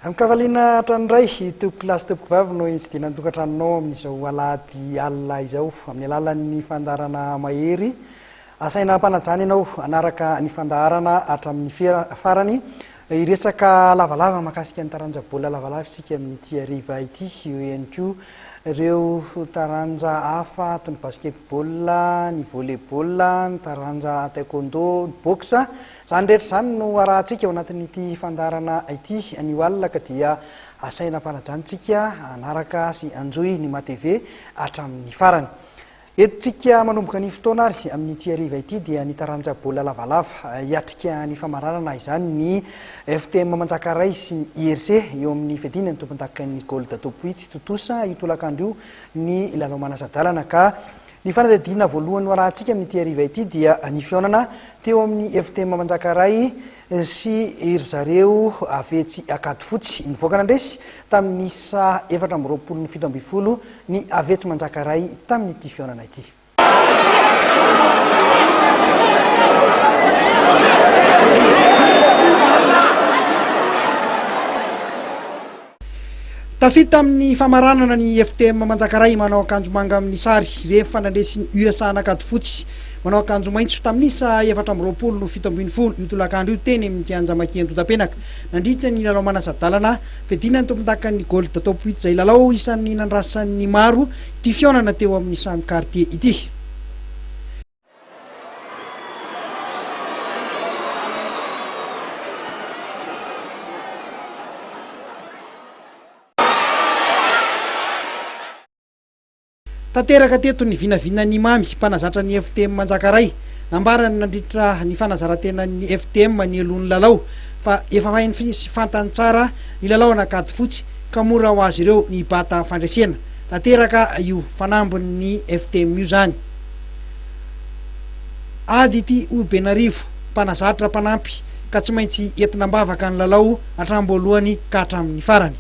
Amin'ny kavalina tranondray ito kilasy topokivavy no insidinan'ny tokantranonao amin'izao alahady alina izao amin'ny alalan'ny fandaharana mahery. Asaina mpanajana ianao anaraka ny fandaharana hatramin'ny farany. Iresaka lavalava mahakasika ny taranja baolina lavalava isika amin'ny ity hariva ity. Eo ihany koa ireo taranja hafa toy ny basketball, ny volleyball, ny taranja taekwondo, ny boxe. Zany rehetra zany no arahantsika ao anatin'ity fandaharana ity. Anio alina ka dia asaina mpanajantsika anaraka sy anjoy ny matv hatramin'ny farany. Entsika manomboka ny fotoana ary amin'ity hariva ity dia ny taranja baolina lavalava hiatrika ny famaranana izany ny FTM Manjakaray sy ny IRC eo amin'ny fedina ny tompontakan'ny Gold Top 8 totosa itolakandro ny lalao manasadalana ka ny fanadihadiana voalohany arahantsika amin'ity hariva ity dia ny fionana teo amin'ny FTM Manjakaray sy iry zareo avetsy akady fotsy nivoaka nandresy tamin'ny isa 4:27 ny avetsy Manjakaray tamin'ity fionana ity. Tafita amin'ny famaranana ny FTM Manjakaray manao akanjo manga amin'ny sary rehefa nandresy ny USA nakady fotsy manao akanjo maitso tamin'ny isa 4:17 io tolakandro io teny amin'ny kianja Makiento Tapenaka nandritra ny lalao manasadalana fedina ny tompontakan'ny Gold Top 8 izay lalao isan'ny nandrasan'ny maro ity fionana teo amin'ny samy quartier ity. Tanteraka teto ny vinavinan'ny mamy mpanazatra ny FTM Manjakaray nambarany nandritra ny fanazaran-tenan'ny FTM ny elohany lalao fa efa hainy sy fantany tsara ny lalao anakady fotsy ka mora ho azy ireo ny bata fandresena. Tanteraka io fanambin'ny FTM io zany. Ady ity Benarivo mpanazatra mpanampy ka tsy maintsy entina mbavaka ny lalao hatramboalohany ka hatramin'ny farany.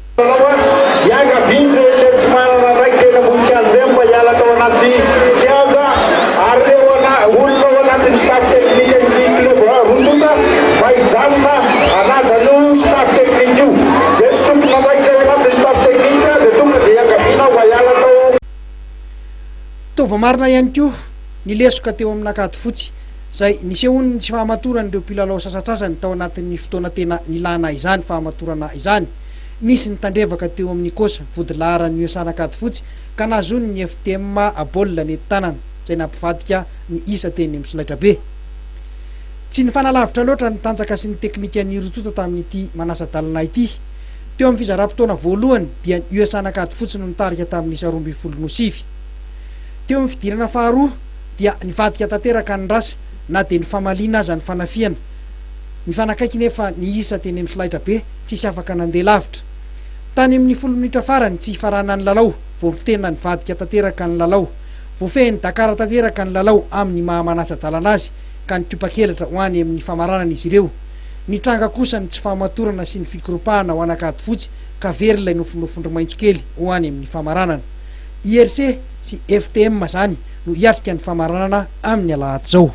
Tovamarina ihany koa ny lesoka teo amin'akady fotsy izay nisehony tsy fahamatorany ireo mpilalao sasatsasany tao anatin'ny fotoana tena nilana izany fahamatorana izany. Nisy nitandrevaka teo amin'ny kosa vodilaharany USA nakady fotsy ka nahazony ny FTM baolina ny tanana izay nampivadika ny isa teny amin'ny solaitra be. Tsy ny fanalavitra loatra ny tanjaka sy ny teknika ny rotota tamin'ity manasadalana ity. Teo amin'ny fizaram-potoana voalohany dia ny USA nakady fotsy no nitarika tamin'ny isa 12. Teo amin'ny fidirana faharoa dia nivadika tanteraka ny rasa na dia ny famaliana aza ny fanafiana. Ny fanakaiky nefa ny isa teny amin'ny solaitra be tsisy afaka nandeha lavitra. Tany amin'ny 10 minitra farany tsy hifarana ny lalao vao fitena nivadika tanteraka ny lalao. Voafehiny Dakar tanteraka ny lalao amin'ny mahamanasadalana azy ka nitopa-kelatra ho any amin'ny famaranana izy ireo. Ny tranga kosa ny tsy fahamatorana sy ny fikoropahana ho anakady fotsy ka very ilay nofinofindro maitso kely ho any amin'ny famaranana. IRC sy FTM zany no hiatrika ny famaranana amin'ny alahady zao.